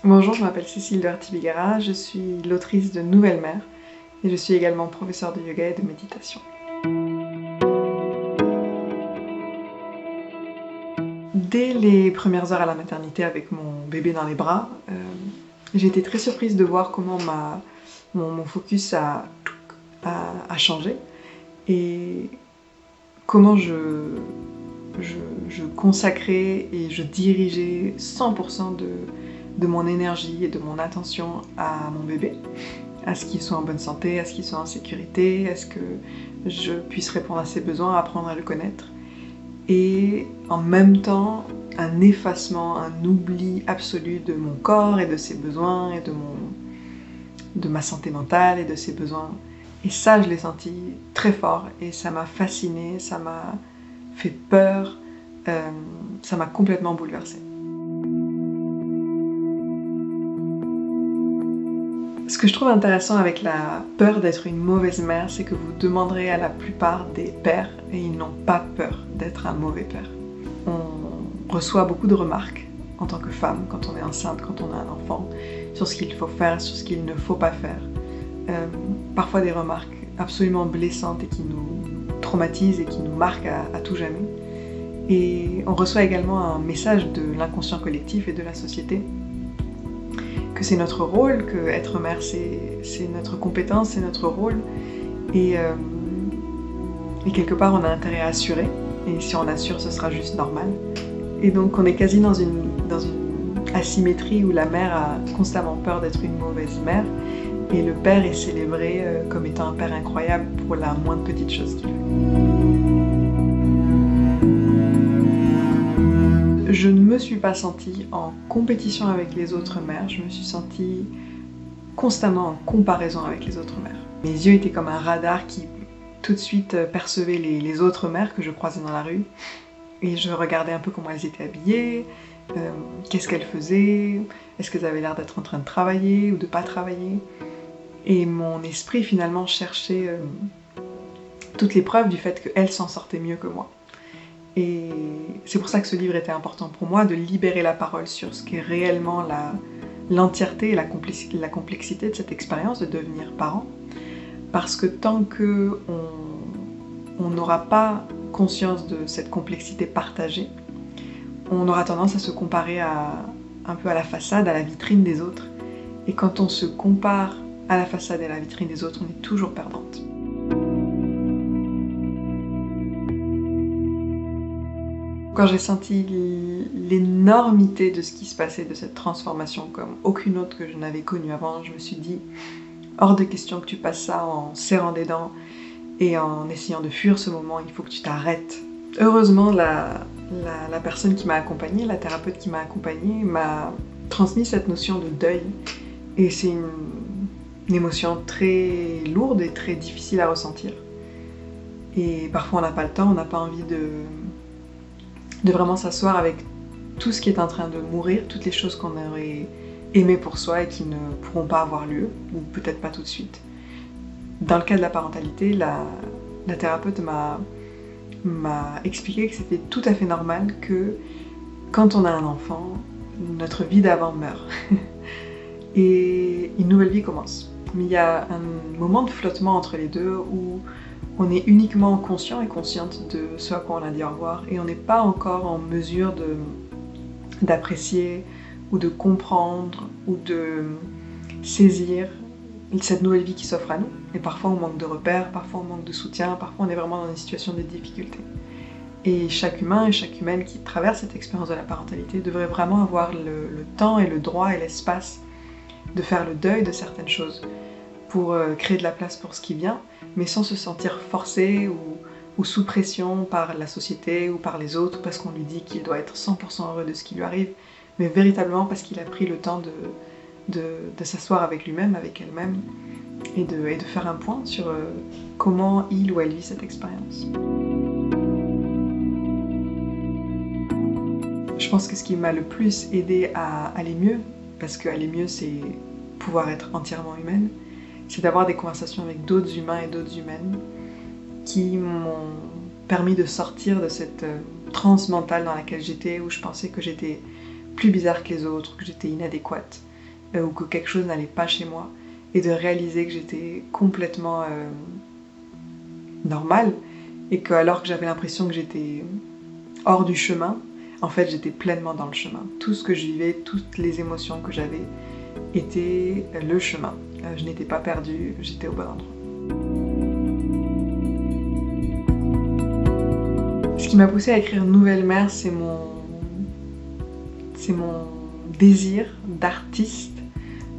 Bonjour, je m'appelle Cécile de Artibigara, je suis l'autrice de Nouvelle Mère et je suis également professeure de yoga et de méditation. Dès les premières heures à la maternité avec mon bébé dans les bras, j'ai été très surprise de voir comment mon focus a changé et comment je consacrais et je dirigeais 100% de mon énergie et de mon attention à mon bébé, à ce qu'il soit en bonne santé, à ce qu'il soit en sécurité, à ce que je puisse répondre à ses besoins, apprendre à le connaître. Et en même temps, un effacement, un oubli absolu de mon corps et de ses besoins et de ma santé mentale et de ses besoins. Et ça, je l'ai senti très fort et ça m'a fascinée, ça m'a fait peur, ça m'a complètement bouleversée. Ce que je trouve intéressant avec la peur d'être une mauvaise mère, c'est que vous demanderez à la plupart des pères et ils n'ont pas peur d'être un mauvais père. On reçoit beaucoup de remarques en tant que femme, quand on est enceinte, quand on a un enfant, sur ce qu'il faut faire, sur ce qu'il ne faut pas faire. Parfois des remarques absolument blessantes et qui nous traumatisent et qui nous marquent à tout jamais. Et on reçoit également un message de l'inconscient collectif et de la société que c'est notre rôle, que être mère c'est notre compétence, c'est notre rôle et quelque part on a intérêt à assurer et si on assure ce sera juste normal et donc on est quasi dans une asymétrie où la mère a constamment peur d'être une mauvaise mère et le père est célébré comme étant un père incroyable pour la moindre petite chose qu'il fait. Je ne me suis pas sentie en compétition avec les autres mères, je me suis sentie constamment en comparaison avec les autres mères. Mes yeux étaient comme un radar qui tout de suite percevait les autres mères que je croisais dans la rue et je regardais un peu comment elles étaient habillées, qu'est-ce qu'elles faisaient, est-ce qu'elles avaient l'air d'être en train de travailler ou de pas travailler. Et mon esprit finalement cherchait toutes les preuves du fait qu'elles s'en sortaient mieux que moi. Et c'est pour ça que ce livre était important pour moi, de libérer la parole sur ce qu'est réellement l'entièreté et la complexité de cette expérience de devenir parent. Parce que tant qu'on n'aura pas conscience de cette complexité partagée, on aura tendance à se comparer un peu à la façade, à la vitrine des autres. Et quand on se compare à la façade et à la vitrine des autres, on est toujours perdante. Quand j'ai senti l'énormité de ce qui se passait, de cette transformation comme aucune autre que je n'avais connue avant, je me suis dit, hors de question que tu passes ça en serrant des dents et en essayant de fuir ce moment, il faut que tu t'arrêtes. Heureusement, la personne qui m'a accompagnée, la thérapeute qui m'a accompagnée, m'a transmis cette notion de deuil. Et c'est une émotion très lourde et très difficile à ressentir. Et parfois on n'a pas le temps, on n'a pas envie de vraiment s'asseoir avec tout ce qui est en train de mourir, toutes les choses qu'on aurait aimées pour soi et qui ne pourront pas avoir lieu, ou peut-être pas tout de suite. Dans le cas de la parentalité, la thérapeute m'a expliqué que c'était tout à fait normal que quand on a un enfant, notre vie d'avant meurt. Et une nouvelle vie commence. Mais il y a un moment de flottement entre les deux où on est uniquement conscient et consciente de ce à quoi on a dit au revoir et on n'est pas encore en mesure d'apprécier ou de comprendre ou de saisir cette nouvelle vie qui s'offre à nous. Et parfois on manque de repères, parfois on manque de soutien, parfois on est vraiment dans une situation de difficulté. Et chaque humain et chaque humaine qui traverse cette expérience de la parentalité devrait vraiment avoir le temps et le droit et l'espace de faire le deuil de certaines choses pour créer de la place pour ce qui vient, mais sans se sentir forcé ou sous pression par la société ou par les autres parce qu'on lui dit qu'il doit être 100% heureux de ce qui lui arrive, mais véritablement parce qu'il a pris le temps de s'asseoir avec lui-même, avec elle-même, et de faire un point sur comment il ou elle vit cette expérience. Je pense que ce qui m'a le plus aidé à aller mieux, parce que aller mieux c'est pouvoir être entièrement humaine, c'est d'avoir des conversations avec d'autres humains et d'autres humaines qui m'ont permis de sortir de cette transe mentale dans laquelle j'étais, où je pensais que j'étais plus bizarre que les autres, que j'étais inadéquate. ou que quelque chose n'allait pas chez moi, et de réaliser que j'étais complètement normale, et que alors que j'avais l'impression que j'étais hors du chemin, en fait j'étais pleinement dans le chemin. Tout ce que je vivais, toutes les émotions que j'avais étaient le chemin. Je n'étais pas perdue, j'étais au bon endroit. Ce qui m'a poussée à écrire Nouvelle Mère, c'est mon désir d'artiste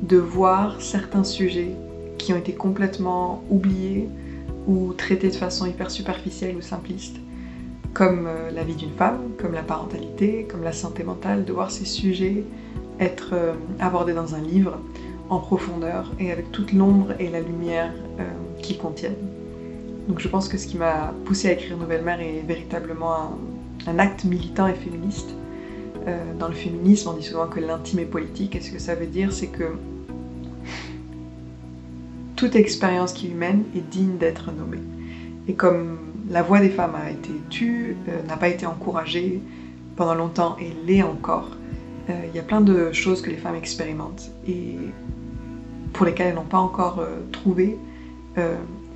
de voir certains sujets qui ont été complètement oubliés ou traités de façon hyper superficielle ou simpliste, comme la vie d'une femme, comme la parentalité, comme la santé mentale, de voir ces sujets être abordés dans un livre en profondeur et avec toute l'ombre et la lumière qu'ils contiennent. Donc je pense que ce qui m'a poussée à écrire Nouvelle Mère est véritablement un acte militant et féministe. Dans le féminisme, on dit souvent que l'intime est politique, et ce que ça veut dire, c'est que toute expérience qui est humaine est digne d'être nommée. Et comme la voix des femmes a été tue, n'a pas été encouragée pendant longtemps et l'est encore, il y a plein de choses que les femmes expérimentent et pour lesquelles elles n'ont pas encore trouvé,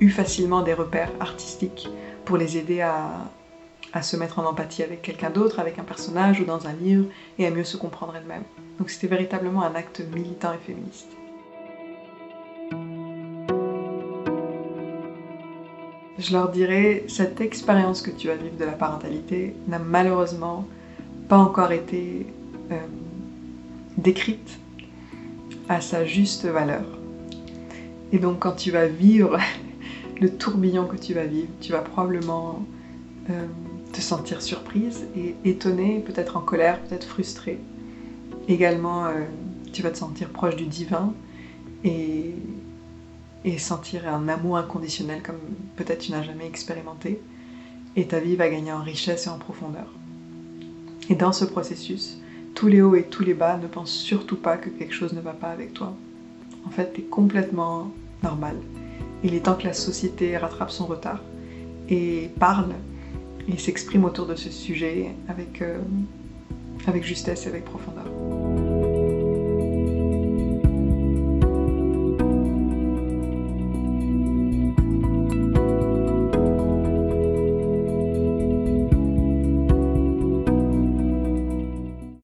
eu facilement des repères artistiques pour les aider à se mettre en empathie avec quelqu'un d'autre, avec un personnage ou dans un livre, et à mieux se comprendre elles-mêmes. Donc c'était véritablement un acte militant et féministe. Je leur dirais, cette expérience que tu vas vivre de la parentalité n'a malheureusement pas encore été décrite à sa juste valeur. Et donc quand tu vas vivre le tourbillon que tu vas vivre, tu vas probablement te sentir surprise et étonnée, peut-être en colère, peut-être frustrée. Également, tu vas te sentir proche du divin et sentir un amour inconditionnel comme peut-être tu n'as jamais expérimenté. Et ta vie va gagner en richesse et en profondeur. Et dans ce processus, tous les hauts et tous les bas, ne pense surtout pas que quelque chose ne va pas avec toi. En fait, tu es complètement normal. Il est temps que la société rattrape son retard et parle et s'exprime autour de ce sujet avec justesse et avec profondeur.